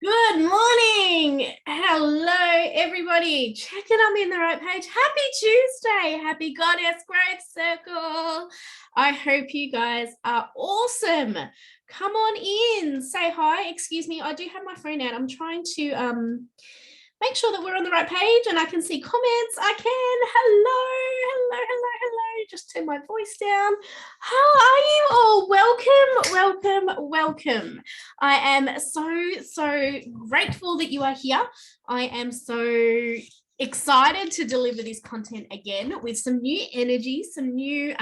Good morning. Hello, everybody. Checking I'm in the right page. Happy Tuesday. Happy Goddess Growth Circle. I hope you guys are awesome. Come on in. Say hi. Excuse me. I do have my phone out. I'm trying to make sure that we're on the right page and I can see comments. I can. Hello. Just turn my voice down. How are you all? Welcome. I am so grateful that you are here. I am so excited to deliver this content again with some new energy, some new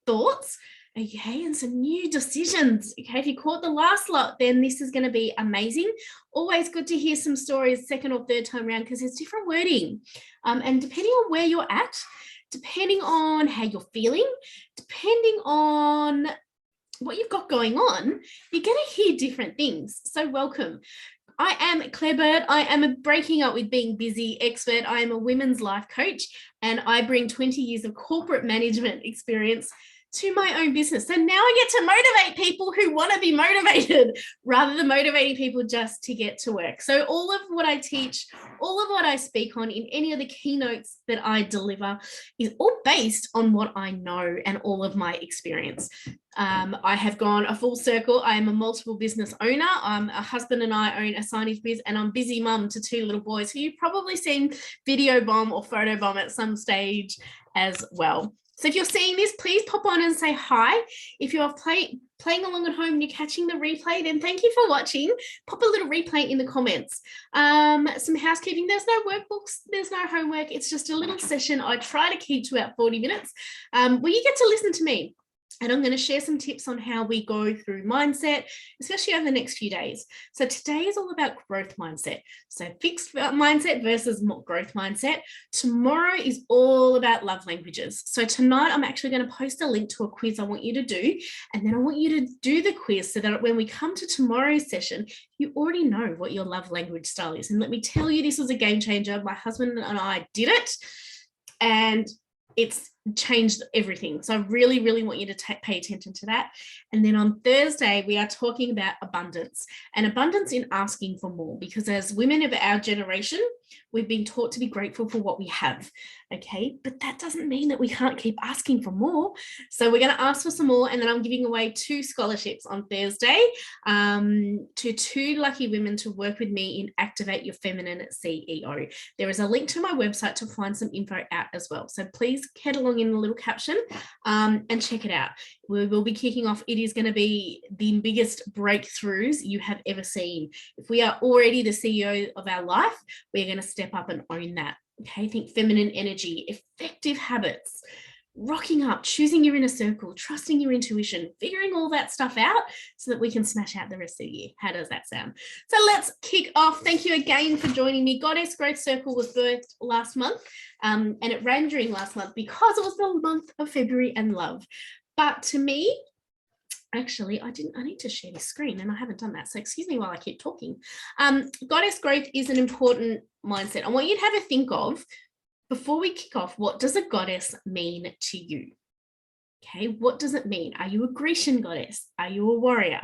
thoughts. Okay, and some new decisions. Okay, if you caught the last lot, then this is going to be amazing. Always good to hear some stories second or third time around because there's different wording. And depending on where you're at, depending on how you're feeling, depending on what you've got going on, you're going to hear different things. So welcome. I am Claire Burt. I am a breaking up with being busy expert. I am a women's life coach, and I bring 20 years of corporate management experience to my own business. So now I get to motivate people who want to be motivated rather than motivating people just to get to work. So all of what I teach, all of what I speak on in any of the keynotes that I deliver is all based on what I know and all of my experience. I have gone a full circle. I am a multiple business owner. I'm a husband and I own a signage biz, and I'm busy mum to 2 little boys who you've probably seen video bomb or photo bomb at some stage as well. So if you're seeing this, please pop on and say hi. If you're playing along at home and you're catching the replay, then thank you for watching. Pop a little replay in the comments. Some housekeeping. There's no workbooks. There's no homework. It's just a little session I try to keep to about 40 minutes where you get to listen to me. And I'm going to share some tips on how we go through mindset, especially over the next few days. So today is all about growth mindset. So fixed mindset versus growth mindset. Tomorrow is all about love languages. So tonight I'm actually going to post a link to a quiz I want you to do. And then I want you to do the quiz so that when we come to tomorrow's session, you already know what your love language style is. And let me tell you, this was a game changer. My husband and I did it. And it's changed everything. So I really want you to pay attention to that. And then on Thursday, we are talking about abundance, and abundance in asking for more, because as women of our generation, we've been taught to be grateful for what we have. Okay, but that doesn't mean that we can't keep asking for more. So we're going to ask for some more, and then I'm giving away 2 scholarships on Thursday to 2 lucky women to work with me in Activate Your Feminine CEO. There is a link to my website to find some info out as well. So please head along in the little caption and check it out. We will be kicking off. It is going to be the biggest breakthroughs you have ever seen. If we are already the CEO of our life, we're going to step up and own that. Okay, think feminine energy, effective habits, rocking up, choosing your inner circle, trusting your intuition, figuring all that stuff out so that we can smash out the rest of the year. How does that sound? So let's kick off. Thank you again for joining me. Goddess Growth Circle was birthed last month, and it ran during last month because it was the month of February and love. But to me, actually, I need to share this screen and I haven't done that. So excuse me while I keep talking. Goddess growth is an important mindset. I want you to have a think of, before we kick off, what does a goddess mean to you? Okay, what does it mean? Are you a Grecian goddess? Are you a warrior?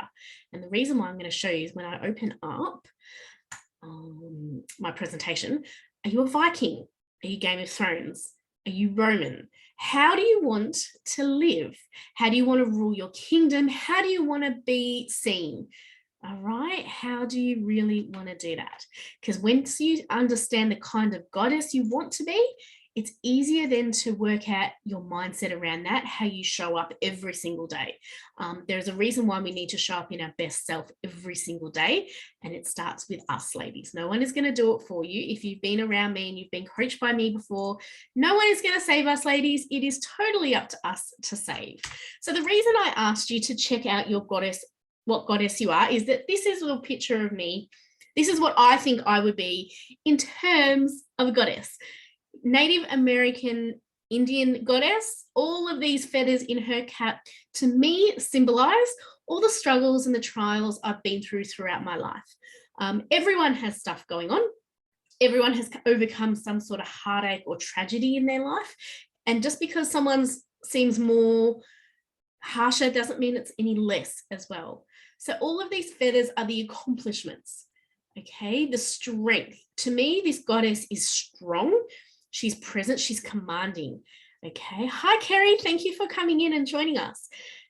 And the reason why I'm going to show you is when I open up my presentation, are you a Viking? Are you Game of Thrones? Are you Roman? How do you want to live? How do you want to rule your kingdom? How do you want to be seen? All right, how do you really want to do that? Because once you understand the kind of goddess you want to be, it's easier then to work out your mindset around that, how you show up every single day. There's a reason why we need to show up in our best self every single day, and it starts with us, ladies. No one is going to do it for you. If you've been around me and you've been coached by me before, no one is going to save us, ladies. It is totally up to us to save. So the reason I asked you to check out your goddess, what goddess you are, is that this is a little picture of me. This is what I think I would be in terms of a goddess. Native American Indian goddess, all of these feathers in her cap to me symbolize all the struggles and the trials I've been through throughout my life. Everyone has stuff going on. Everyone has overcome some sort of heartache or tragedy in their life. And just because someone's seems more harsher doesn't mean it's any less as well. So all of these feathers are the accomplishments. Okay, the strength. To me, this goddess is strong. She's present. She's commanding. Okay. Hi, Kerry. Thank you for coming in and joining us.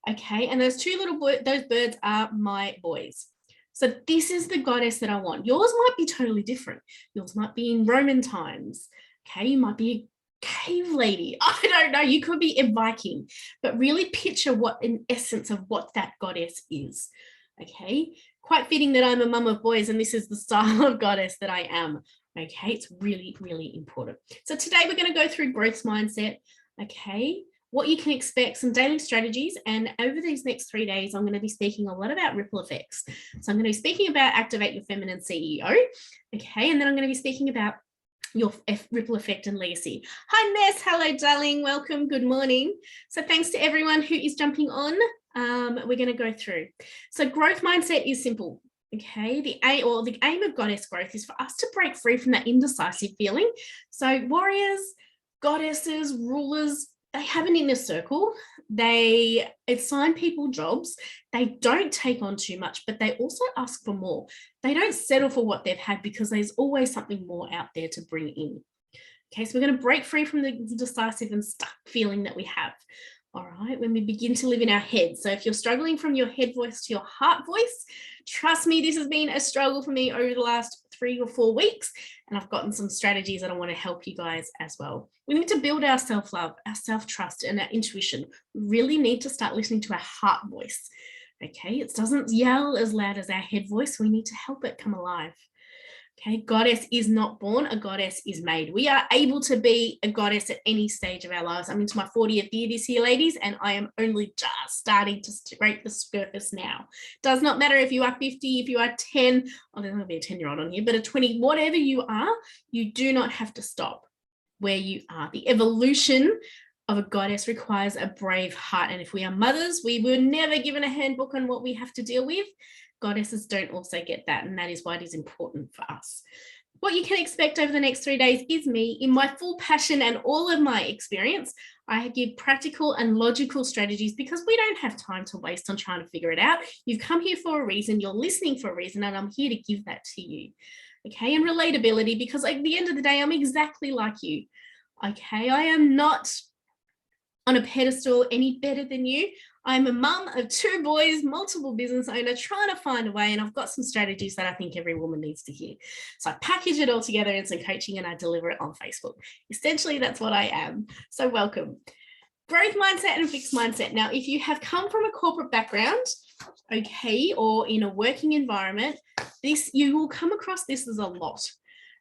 Okay. And those two little those birds are my boys. So this is the goddess that I want. Yours might be totally different. Yours might be in Roman times. Okay. You might be a cave lady. I don't know. You could be a Viking, but really picture what in essence of what that goddess is. Okay. Quite fitting that I'm a mum of boys and this is the style of goddess that I am. Okay. It's really, really important. So today we're going to go through growth mindset. Okay. What you can expect, some daily strategies. And over these next 3 days, I'm going to be speaking a lot about ripple effects. So I'm going to be speaking about activate your feminine CEO. Okay. And then I'm going to be speaking about your ripple effect and legacy. Hi, Ness. Hello, darling. Welcome. Good morning. So thanks to everyone who is jumping on. We're going to go through. So growth mindset is simple. Okay. The aim of goddess growth is for us to break free from that indecisive feeling. So warriors, goddesses, rulers, they have an inner circle. They assign people jobs. They don't take on too much, but they also ask for more. They don't settle for what they've had because there's always something more out there to bring in. Okay, so we're going to break free from the decisive and stuck feeling that we have. All right, when we begin to live in our head. So if you're struggling from your head voice to your heart voice, trust me, this has been a struggle for me over the last 3 or 4 weeks. And I've gotten some strategies that I want to help you guys as well. We need to build our self-love, our self-trust, and our intuition. We really need to start listening to our heart voice. Okay, it doesn't yell as loud as our head voice. We need to help it come alive. Okay, goddess is not born, a goddess is made. We are able to be a goddess at any stage of our lives. I'm into my 40th year this year, ladies, and I am only just starting to scrape the surface now. Does not matter if you are 50, if you are 10, oh, there's going to be a 10-year-old on here, but a 20, whatever you are, you do not have to stop where you are. The evolution of a goddess requires a brave heart. And if we are mothers, we were never given a handbook on what we have to deal with. Goddesses don't also get that, and that is why it is important for us. What you can expect over the next 3 days is me in my full passion and all of my experience. I give practical and logical strategies because we don't have time to waste on trying to figure it out. You've come here for a reason, you're listening for a reason, and I'm here to give that to you. Okay, and relatability, because at the end of the day, I'm exactly like you. Okay, I am not on a pedestal any better than you. I'm a mum of 2 boys, multiple business owner, trying to find a way, and I've got some strategies that I think every woman needs to hear. So I package it all together in some coaching and I deliver it on Facebook. Essentially, that's what I am. So welcome. Growth mindset and fixed mindset. Now, if you have come from a corporate background, okay, or in a working environment, you will come across this as a lot.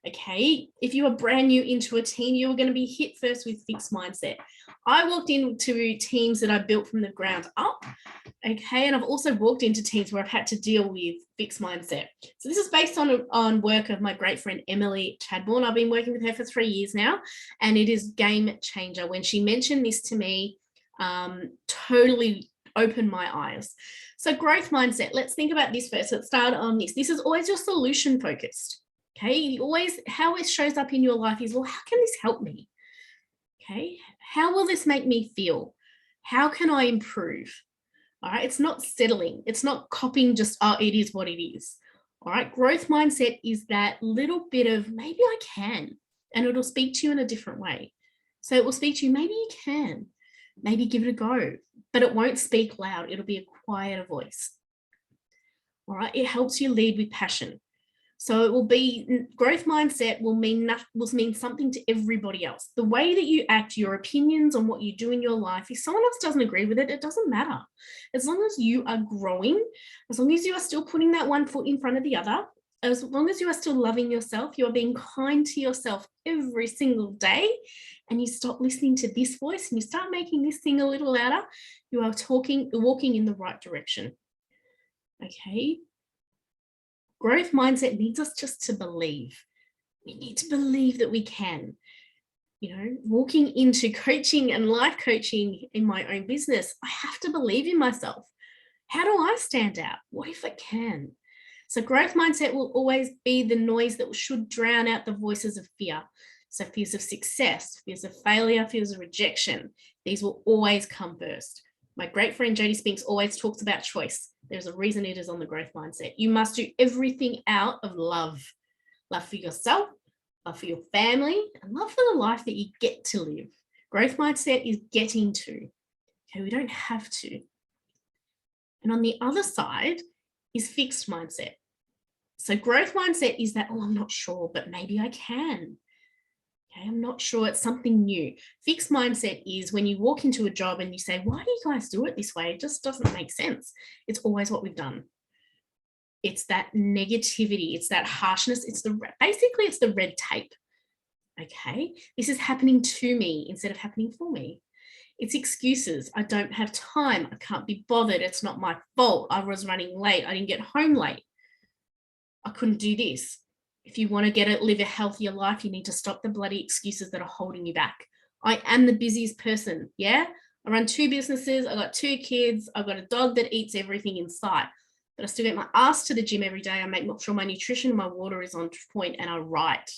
Okay, if you are brand new into a team, you're going to be hit first with fixed mindset. I walked into teams that I built from the ground up. Okay, and I've also walked into teams where I've had to deal with fixed mindset. So this is based on work of my great friend Emily Chadbourne. I've been working with her for 3 years now, and it is game changer. When she mentioned this to me, totally opened my eyes. So growth mindset, let's think about this first. Let's start on this. This is always your solution focused. Okay, how it shows up in your life is, well, how can this help me? Okay, how will this make me feel? How can I improve? All right, it's not settling. It's not copying just, oh, it is what it is. All right, growth mindset is that little bit of maybe I can, and it'll speak to you in a different way. So it will speak to you, maybe you can, maybe give it a go, but it won't speak loud. It'll be a quieter voice. All right, it helps you lead with passion. So it will be, growth mindset will mean something to everybody else. The way that you act, your opinions on what you do in your life, if someone else doesn't agree with it, it doesn't matter. As long as you are growing, as long as you are still putting that one foot in front of the other, as long as you are still loving yourself, you are being kind to yourself every single day, and you stop listening to this voice and you start making this thing a little louder, you are walking in the right direction. Okay. Growth mindset needs us just to believe. We need to believe that we can. You know, walking into coaching and life coaching in my own business, I have to believe in myself. How do I stand out? What if I can? So growth mindset will always be the noise that should drown out the voices of fear. So fears of success, fears of failure, fears of rejection. These will always come first. My great friend Jodie Spinks always talks about choice. There's a reason it is on the growth mindset. You must do everything out of love. Love for yourself, love for your family, and love for the life that you get to live. Growth mindset is getting to. Okay, we don't have to. And on the other side is fixed mindset. So growth mindset is that, oh, I'm not sure, but maybe I can. Okay, I'm not sure, it's something new. Fixed mindset is when you walk into a job and you say, why do you guys do it this way? It just doesn't make sense. It's always what we've done. It's that negativity, it's that harshness, basically it's the red tape. Okay, this is happening to me instead of happening for me. It's excuses. I don't have time. I can't be bothered. It's not my fault. I was running late. I didn't get home late. I couldn't do this. If you want to live a healthier life, you need to stop the bloody excuses that are holding you back. I am the busiest person. Yeah, I run 2 businesses. I got 2 kids. I've got a dog that eats everything in sight. But I still get my ass to the gym every day. I make sure my nutrition and my water is on point, and I write.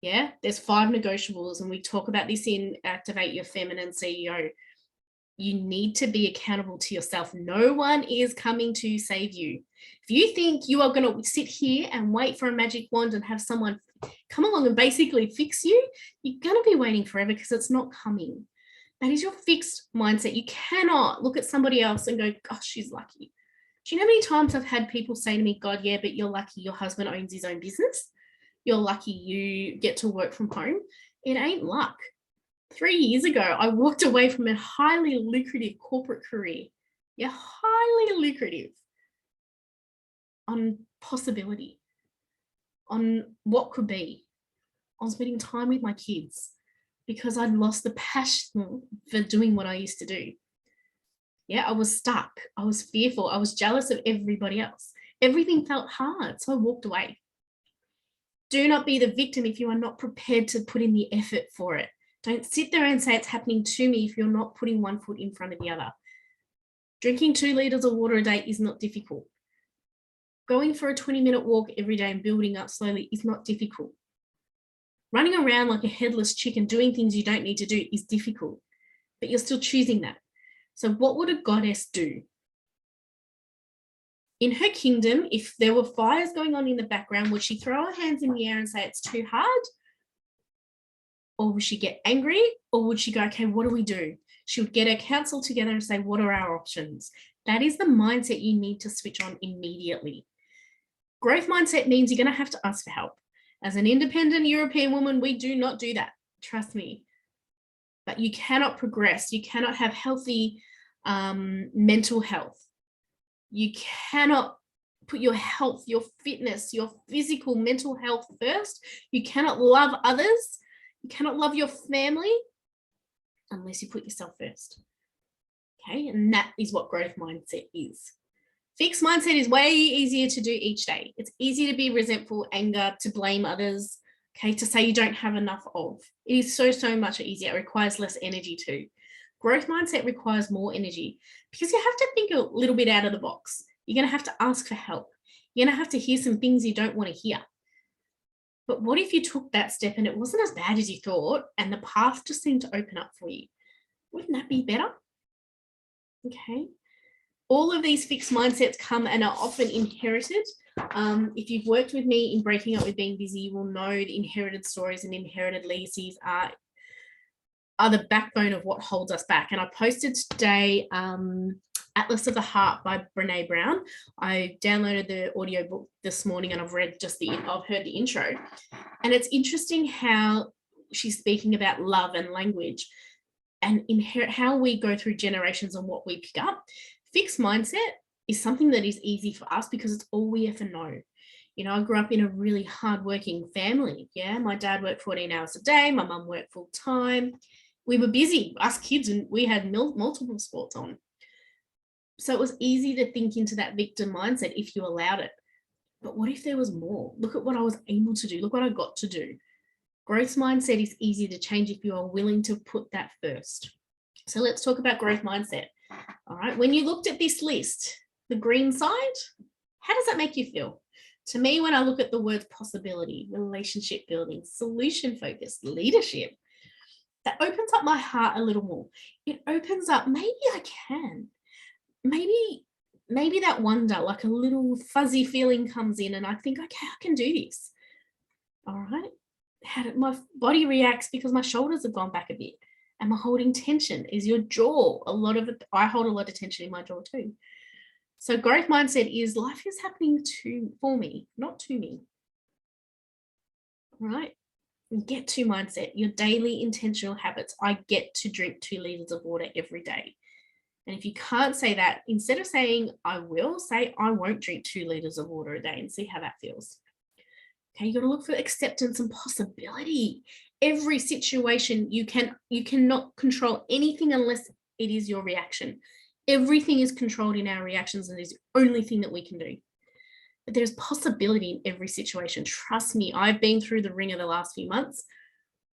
Yeah, there's 5 negotiables, and we talk about this in Activate Your Feminine CEO. You need to be accountable to yourself. No one is coming to save you. If you think you are going to sit here and wait for a magic wand and have someone come along and basically fix you, you're going to be waiting forever because it's not coming. That is your fixed mindset. You cannot look at somebody else and go, gosh, she's lucky. Do you know how many times I've had people say to me, God, yeah, but you're lucky your husband owns his own business. You're lucky you get to work from home. It ain't luck. 3 years ago, I walked away from a highly lucrative corporate career. Yeah, highly lucrative. On possibility, on what could be, on spending time with my kids, because I'd lost the passion for doing what I used to do. Yeah, I was stuck. I was fearful. I was jealous of everybody else. Everything felt hard, so I walked away. Do not be the victim if you are not prepared to put in the effort for it. Don't sit there and say it's happening to me if you're not putting one foot in front of the other. Drinking 2 liters of water a day is not difficult. Going for a 20-minute walk every day and building up slowly is not difficult. Running around like a headless chicken doing things you don't need to do is difficult, but you're still choosing that. So what would a goddess do? In her kingdom, if there were fires going on in the background, would she throw her hands in the air and say it's too hard? Or would she get angry? Or would she go, okay, what do we do? She would get her council together and say, what are our options? That is the mindset you need to switch on immediately. Growth mindset means you're going to have to ask for help. As an independent European woman, we do not do that. Trust me. But you cannot progress. You cannot have healthy mental health. You cannot put your health, your fitness, your physical, mental health first. You cannot love others. You cannot love your family unless you put yourself first. Okay, and that is what growth mindset is. Fixed mindset is way easier to do each day. It's easy to be resentful, anger, to blame others, okay, to say you don't have enough of. It is so much easier. It requires less energy too. Growth mindset requires more energy because you have to think a little bit out of the box. You're going to have to ask for help. You're going to have to hear some things you don't want to hear. But what if you took that step and it wasn't as bad as you thought and the path just seemed to open up for you? Wouldn't that be better? Okay. All of these fixed mindsets come and are often inherited. If you've worked with me in Breaking Up with Being Busy, you will know the inherited stories and inherited legacies are the backbone of what holds us back. And I posted today Atlas of the Heart by Brene Brown. I downloaded the audiobook this morning and I've heard the intro. And it's interesting how she's speaking about love and language and how we go through generations and what we pick up. Fixed mindset is something that is easy for us because it's all we ever know. You know, I grew up in a really hardworking family. Yeah, my dad worked 14 hours a day. My mum worked full time. We were busy, us kids, and we had multiple sports on. So it was easy to think into that victim mindset if you allowed it. But what if there was more? Look at what I was able to do. Look what I got to do. Growth mindset is easy to change if you are willing to put that first. So let's talk about growth mindset. All right, when you looked at this list, the green side, how does that make you feel? To me, when I look at the words possibility, relationship building, solution focused, leadership, that opens up my heart a little more. It opens up, maybe I can. Maybe that wonder, like a little fuzzy feeling comes in and I think, okay, I can do this. All right. My body reacts because my shoulders have gone back a bit. Am I holding tension? Is your jaw, I hold a lot of tension in my jaw too. So growth mindset is life is happening for me, not to me. All right. Get to mindset, your daily intentional habits. I get to drink 2 liters of water every day. And if you can't say that, instead of saying I will, say I won't drink 2 liters of water a day and see how that feels. Okay, you got to look for acceptance and possibility. Every situation, you cannot control anything unless it is your reaction. Everything is controlled in our reactions and is the only thing that we can do. But there's possibility in every situation. Trust me, I've been through the ringer the last few months.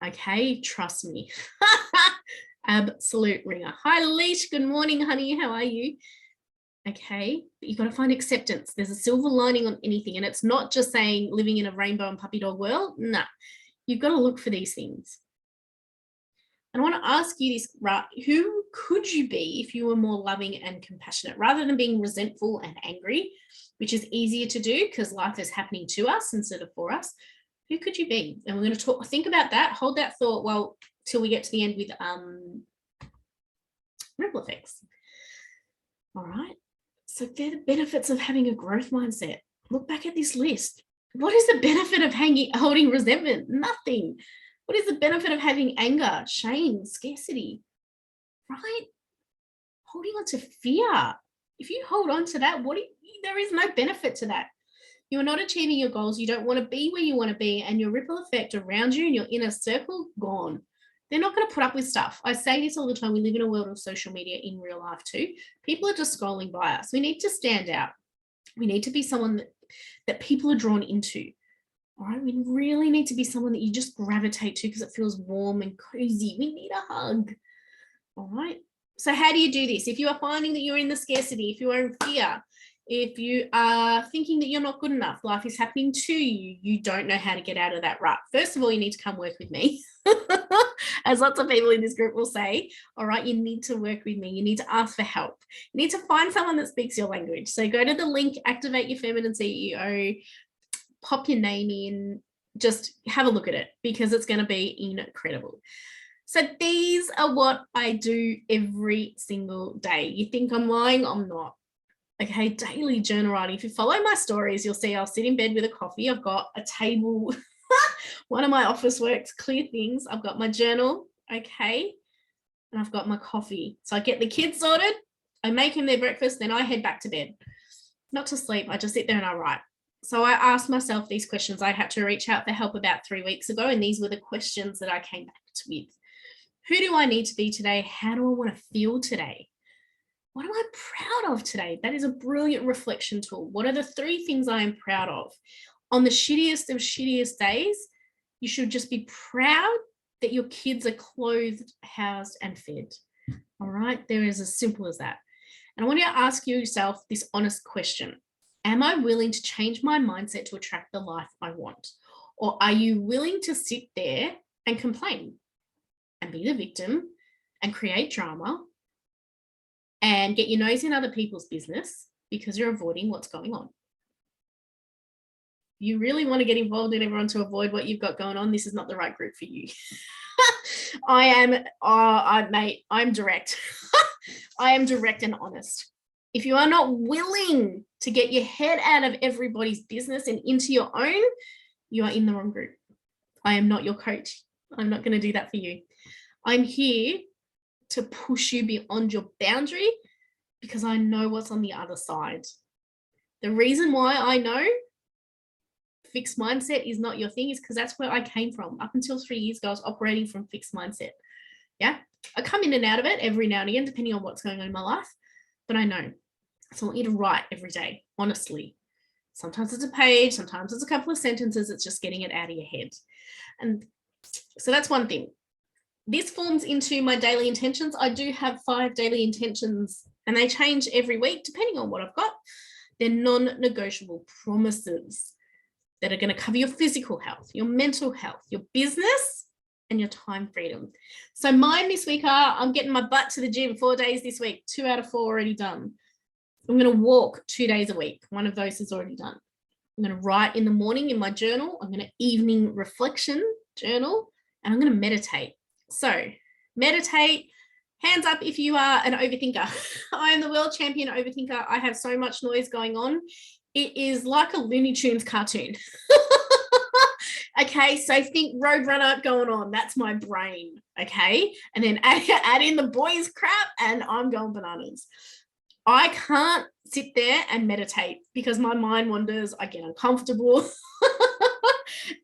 Okay, trust me. Absolute ringer. Hi, Leash. Good morning, honey. How are you? Okay, but you've got to find acceptance. There's a silver lining on anything. And it's not just saying living in a rainbow and puppy dog world. No, you've got to look for these things. And I want to ask you this, right? Who could you be if you were more loving and compassionate rather than being resentful and angry, which is easier to do because life is happening to us instead of for us? Who could you be? And we're going to think about that. Hold that thought well till we get to the end with ripple effects. All right. So they're the benefits of having a growth mindset. Look back at this list. What is the benefit of holding resentment? Nothing. What is the benefit of having anger, shame, scarcity? Right? Holding on to fear. If you hold on to that, there is no benefit to that. You're not achieving your goals. You don't want to be where you want to be, and your ripple effect around you and your inner circle, gone. They're not going to put up with stuff. I say this all the time. We live in a world of social media in real life too. People are just scrolling by us. We need to stand out. We need to be someone that people are drawn into. All right, we really need to be someone that you just gravitate to because it feels warm and cozy. We need a hug. All right. So how do you do this? If you are finding that you're in the scarcity, if you are in fear, if you are thinking that you're not good enough, life is happening to you, you don't know how to get out of that rut. First of all, you need to come work with me. As lots of people in this group will say, all right, you need to work with me. You need to ask for help. You need to find someone that speaks your language. So go to the link, Activate Your Feminine CEO, pop your name in, just have a look at it because it's going to be incredible. So these are what I do every single day. You think I'm lying? I'm not. Okay, daily journal writing. If you follow my stories, you'll see I'll sit in bed with a coffee. I've got a table, one of my office works, clear things. I've got my journal, okay, and I've got my coffee. So I get the kids sorted, I make them their breakfast, then I head back to bed. Not to sleep, I just sit there and I write. So I asked myself these questions. I had to reach out for help about 3 weeks ago, and these were the questions that I came back with. Who do I need to be today? How do I want to feel today? What am I proud of today? That is a brilliant reflection tool. What are the 3 things I am proud of? On the shittiest of shittiest days, you should just be proud that your kids are clothed, housed, and fed. All right, there is as simple as that. And I want you to ask yourself this honest question. Am I willing to change my mindset to attract the life I want? Or are you willing to sit there and complain and be the victim and create drama and get your nose in other people's business because you're avoiding what's going on? You really want to get involved in everyone to avoid what you've got going on, this is not the right group for you. I'm direct. I am direct and honest. If you are not willing to get your head out of everybody's business and into your own, you are in the wrong group. I am not your coach. I'm not going to do that for you. I'm here to push you beyond your boundary because I know what's on the other side. The reason why I know fixed mindset is not your thing is because that's where I came from. Up until 3 years ago, I was operating from fixed mindset. Yeah, I come in and out of it every now and again, depending on what's going on in my life, but I know. So I want you to write every day, honestly. Sometimes it's a page, sometimes it's a couple of sentences, it's just getting it out of your head. And so that's one thing. This forms into my daily intentions. I do have 5 daily intentions and they change every week depending on what I've got. They're non-negotiable promises that are going to cover your physical health, your mental health, your business, and your time freedom. So mine this week are, I'm getting my butt to the gym 4 days this week, 2 out of 4 already done. I'm going to walk 2 days a week. One of those is already done. I'm going to write in the morning in my journal. I'm going to evening reflection journal, and I'm going to meditate. So meditate, hands up if you are an overthinker. I am the world champion overthinker. I have so much noise going on. It is like a Looney Tunes cartoon. Okay, so think Roadrunner going on. That's my brain, okay? And then add in the boys crap and I'm going bananas. I can't sit there and meditate because my mind wanders, I get uncomfortable,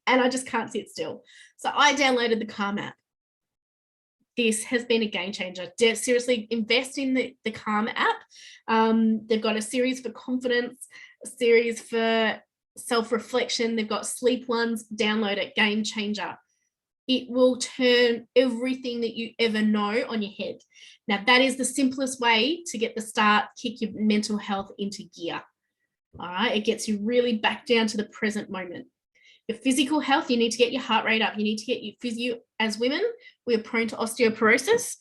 and I just can't sit still. So I downloaded the Calm app. This has been a game changer. Seriously, invest in the Calm app. They've got a series for confidence, a series for self-reflection. They've got sleep ones. Download it. Game changer. It will turn everything that you ever know on your head. Now, that is the simplest way to get the start, kick your mental health into gear. All right. It gets you really back down to the present moment. Your physical health, you need to get your heart rate up. You need to get your physio. As women, we are prone to osteoporosis.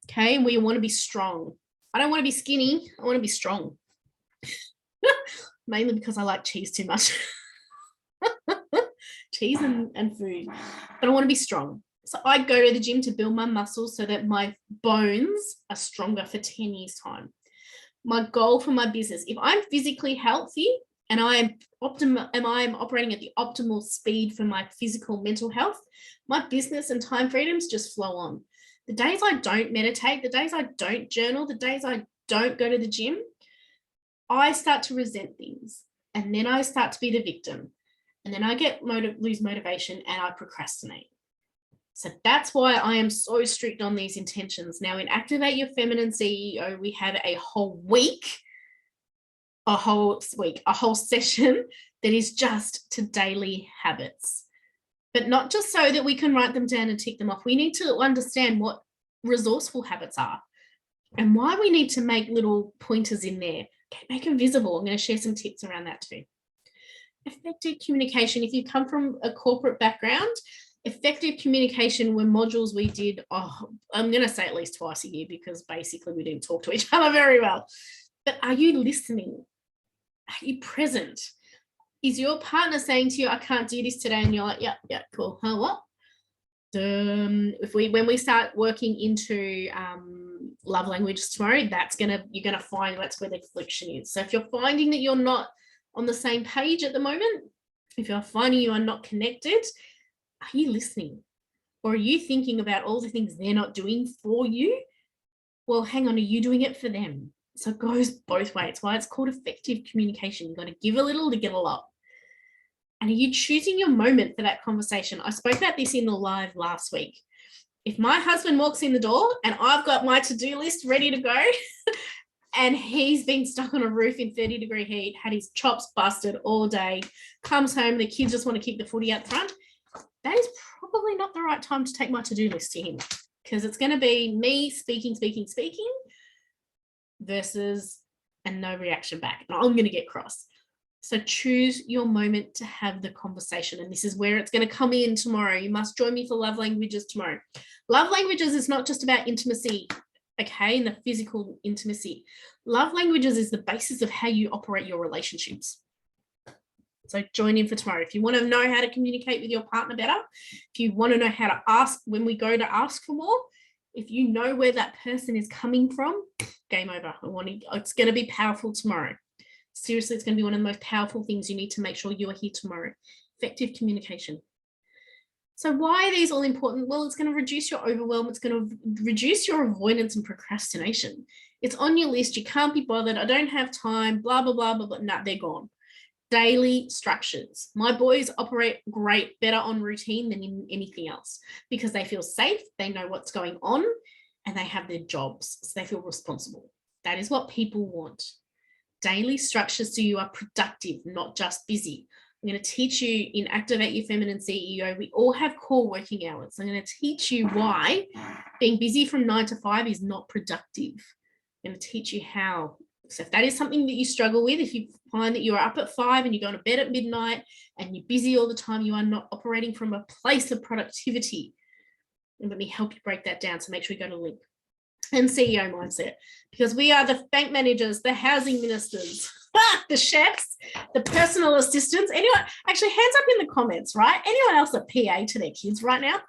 Okay. And we want to be strong. I don't want to be skinny. I want to be strong. Mainly because I like cheese too much. Cheese and food. But I want to be strong. So I go to the gym to build my muscles so that my bones are stronger for 10 years' time. My goal for my business, if I'm physically healthy and I am operating at the optimal speed for my physical mental health, my business and time freedoms just flow on. The days I don't meditate, the days I don't journal, the days I don't go to the gym, I start to resent things. And then I start to be the victim. And then I lose motivation and I procrastinate. So that's why I am so strict on these intentions. Now in Activate Your Feminine CEO, we have a whole session that is just to daily habits. But not just so that we can write them down and tick them off. We need to understand what resourceful habits are and why we need to make little pointers in there. Okay, make them visible. I'm going to share some tips around that too. Effective communication. If you come from a corporate background, effective communication were modules we did, I'm going to say at least twice a year because basically we didn't talk to each other very well. But are you listening? Are you present? Is your partner saying to you, I can't do this today? And you're like, yeah, cool. Huh, what? When we start working into love languages tomorrow, you're gonna find that's where the affliction is. So if you're finding that you're not on the same page at the moment, if you're finding you are not connected, are you listening? Or are you thinking about all the things they're not doing for you? Well, hang on, are you doing it for them? So it goes both ways. It's why it's called effective communication. You've got to give a little to get a lot. And are you choosing your moment for that conversation? I spoke about this in the live last week. If my husband walks in the door and I've got my to-do list ready to go and he's been stuck on a roof in 30-degree heat, had his chops busted all day, comes home, the kids just want to kick the footy out front, that is probably not the right time to take my to-do list to him, because it's going to be me speaking versus and no reaction back. And I'm going to get cross. So choose your moment to have the conversation. And this is where it's going to come in tomorrow. You must join me for Love Languages tomorrow. Love Languages is not just about intimacy, okay, and the physical intimacy. Love Languages is the basis of how you operate your relationships. So join in for tomorrow. If you want to know how to communicate with your partner better, if you want to know how to ask when we go to ask for more, if you know where that person is coming from, game over. It's going to be powerful tomorrow. Seriously, it's going to be one of the most powerful things you need to make sure you are here tomorrow. Effective communication. So why are these all important? Well, it's going to reduce your overwhelm. It's going to reduce your avoidance and procrastination. It's on your list. You can't be bothered. I don't have time, blah, blah, blah, blah, blah. No, they're gone. Daily structures. My boys operate better on routine than in anything else because they feel safe. They know what's going on and they have their jobs. So they feel responsible. That is what people want. Daily structures so you are productive, not just busy. I'm going to teach you in Activate Your Feminine CEO, we all have core working hours. I'm going to teach you why being busy from 9 to 5 is not productive. I'm going to teach you how. So if that is something that you struggle with, if you find that you are up at 5 and you're going to bed at midnight and you're busy all the time, you are not operating from a place of productivity. And let me help you break that down. So make sure you go to the link. And CEO mindset, because we are the bank managers, the housing ministers, the chefs, the personal assistants. Anyone, actually, hands up in the comments, right? Anyone else a PA to their kids right now?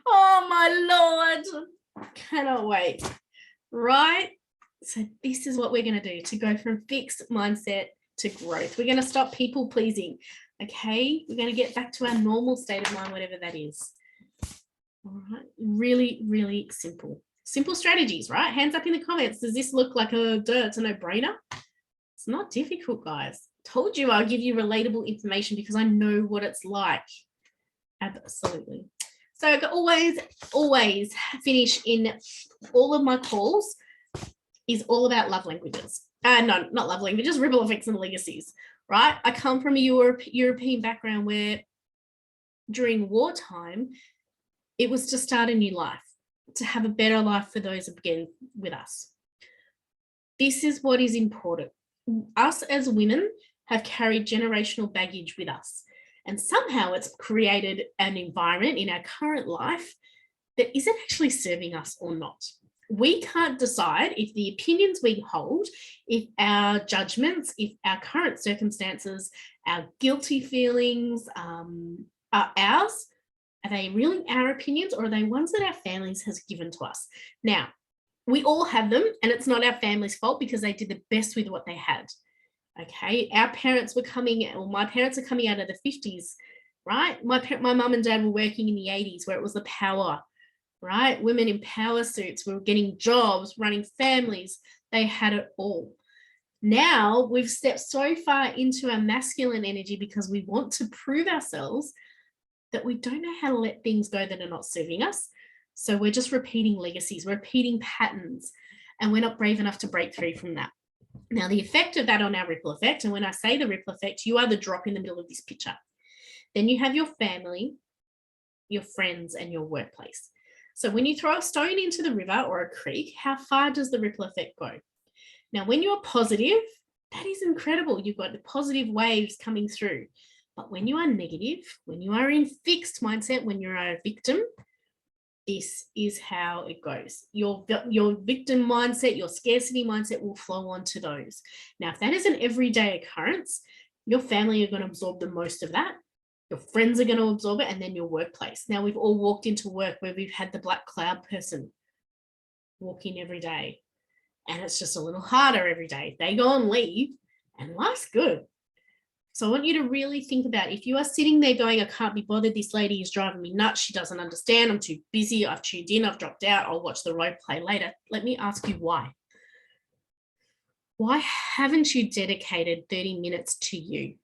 Oh, my Lord. Cannot wait. Right? So this is what we're going to do to go from fixed mindset to growth. We're going to stop people pleasing. Okay? We're going to get back to our normal state of mind, whatever that is. All right, really, really simple. Simple strategies, right? Hands up in the comments. Does this look like it's a no-brainer? It's not difficult, guys. Told you I'll give you relatable information because I know what it's like. Absolutely. So I always finish in all of my calls is all about love languages. No, not love languages, ripple effects and legacies, right? I come from a European background where during wartime, it was to start a new life, to have a better life for those again with us. This is what is important. Us as women have carried generational baggage with us, and somehow it's created an environment in our current life that isn't actually serving us or not. We can't decide if the opinions we hold, if our judgments, if our current circumstances, our guilty feelings are ours. Are they really our opinions, or are they ones that our families has given to us? Now, we all have them, and it's not our family's fault because they did the best with what they had. Okay, our parents were my parents are coming out of the 50s, right? My mum and dad were working in the 80s where it was the power, right? Women in power suits were getting jobs, running families. They had it all. Now we've stepped so far into our masculine energy because we want to prove ourselves that we don't know how to let things go that are not serving us. So we're just repeating legacies, repeating patterns, and we're not brave enough to break free from that. Now, the effect of that on our ripple effect, and when I say the ripple effect, you are the drop in the middle of this picture. Then you have your family, your friends, and your workplace. So when you throw a stone into the river or a creek, how far does the ripple effect go? Now, when you're positive, that is incredible. You've got the positive waves coming through. But when you are negative, when you are in fixed mindset, when you're a victim, this is how it goes. Your victim mindset, your scarcity mindset will flow onto those. Now, if that is an everyday occurrence, your family are going to absorb the most of that. Your friends are going to absorb it, and then your workplace. Now, we've all walked into work where we've had the black cloud person walk in every day, and it's just a little harder every day. They go on leave, and life's good. So I want you to really think about if you are sitting there going, I can't be bothered, this lady is driving me nuts, she doesn't understand, I'm too busy, I've tuned in, I've dropped out, I'll watch the road play later. Let me ask you why. Why haven't you dedicated 30 minutes to you?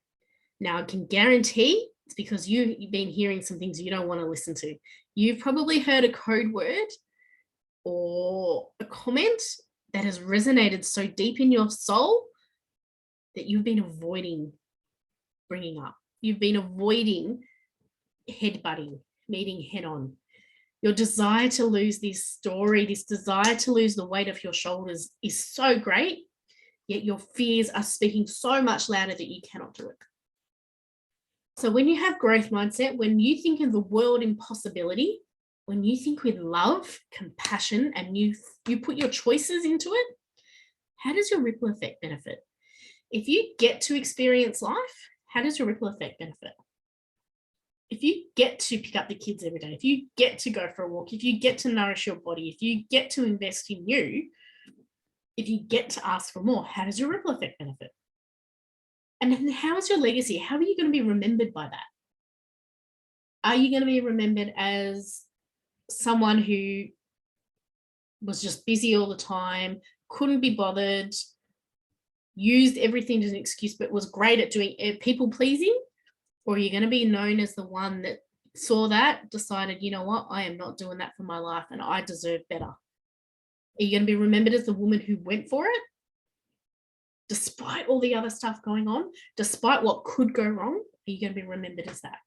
Now, I can guarantee it's because you've been hearing some things you don't want to listen to. You've probably heard a code word or a comment that has resonated so deep in your soul that you've been avoiding bringing up. You've been avoiding headbutting, meeting head on. Your desire to lose this story, this desire to lose the weight of your shoulders is so great, yet your fears are speaking so much louder that you cannot do it. So when you have growth mindset, when you think of the world in possibility, when you think with love, compassion, and you put your choices into it, how does your ripple effect benefit? If you get to experience life, how does your ripple effect benefit? If you get to pick up the kids every day, if you get to go for a walk, if you get to nourish your body, if you get to invest in you, if you get to ask for more, how does your ripple effect benefit? And then how is your legacy? How are you going to be remembered by that? Are you going to be remembered as someone who was just busy all the time, couldn't be bothered, used everything as an excuse, but was great at doing people pleasing? Or are you going to be known as the one that saw that, decided, you know what, I am not doing that for my life and I deserve better? Are you going to be remembered as the woman who went for it? Despite all the other stuff going on, despite what could go wrong, are you going to be remembered as that?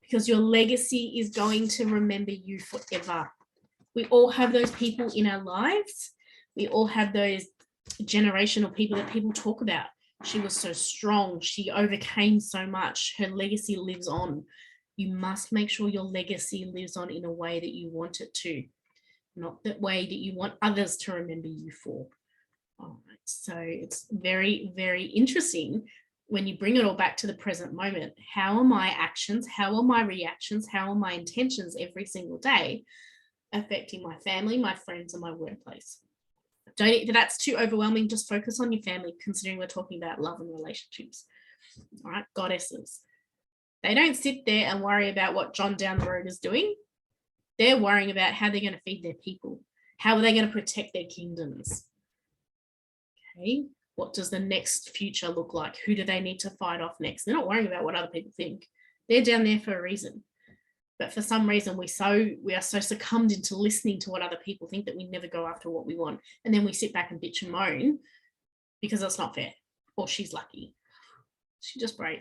Because your legacy is going to remember you forever. We all have those people in our lives. We all have those generational people that people talk about. She was so strong. She overcame so much. Her legacy lives on. You must make sure your legacy lives on in a way that you want it to, not the way that you want others to remember you for. All right, so it's very, very interesting when you bring it all back to the present moment. How are my actions, how are my reactions, how are my intentions every single day affecting my family, my friends, and my workplace? If that's too overwhelming, just focus on your family, considering we're talking about love and relationships. All right, goddesses. They don't sit there and worry about what John down the road is doing. They're worrying about how they're going to feed their people. How are they going to protect their kingdoms? Okay, what does the next future look like? Who do they need to fight off next? They're not worrying about what other people think. They're down there for a reason. But for some reason, we are so succumbed into listening to what other people think that we never go after what we want. And then we sit back and bitch and moan because that's not fair. Or she's lucky. She's just brave.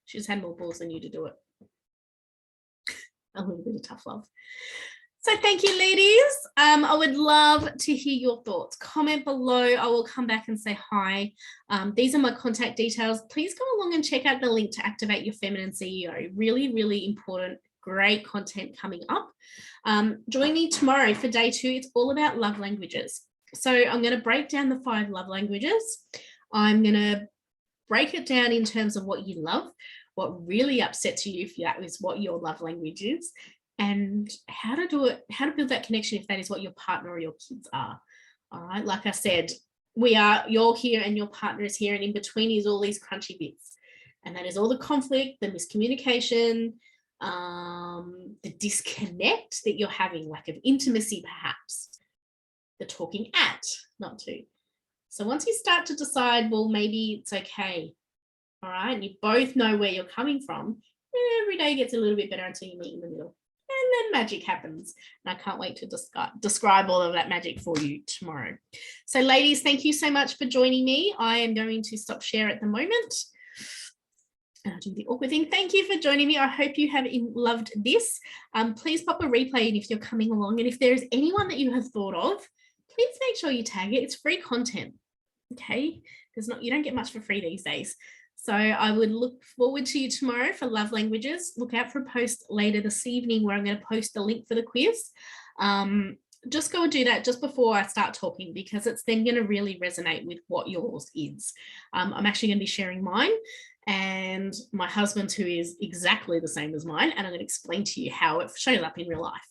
She's had more balls than you to do it. A little bit of tough love. So thank you, ladies. I would love to hear your thoughts. Comment below. I will come back and say hi. These are my contact details. Please go along and check out the link to Activate Your Feminine CEO. Really, really important. Great content coming up. Join me tomorrow for day 2. It's all about love languages. So I'm going to break down the 5 love languages. I'm going to break it down in terms of what you love, what really upsets you if that is what your love language is, and how to do it, how to build that connection if that is what your partner or your kids are. All right, like I said, you're here and your partner is here, and in between is all these crunchy bits. And that is all the conflict, the miscommunication, the disconnect that you're having, lack of intimacy perhaps, the talking at, not to. So once you start to decide, well, maybe it's okay, all right, and you both know where you're coming from, every day gets a little bit better until you meet in the middle. And then magic happens. And I can't wait to describe all of that magic for you tomorrow. So ladies, thank you so much for joining me. I am going to stop share at the moment. And I'll do the awkward thing. Thank you for joining me. I hope you have loved this. Please pop a replay in if you're coming along. And if there's anyone that you have thought of, please make sure you tag it. It's free content. Okay. You don't get much for free these days. So I would look forward to you tomorrow for love languages. Look out for a post later this evening where I'm going to post the link for the quiz. Just go and do that just before I start talking, because it's then going to really resonate with what yours is. I'm actually going to be sharing mine and my husband's, who is exactly the same as mine, and I'm going to explain to you how it shows up in real life.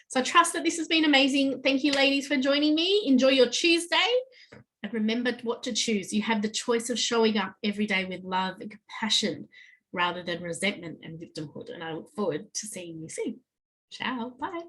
So I trust that this has been amazing. Thank you, ladies, for joining me. Enjoy your Tuesday. And remember what to choose. You have the choice of showing up every day with love and compassion rather than resentment and victimhood. And I look forward to seeing you soon. Ciao. Bye.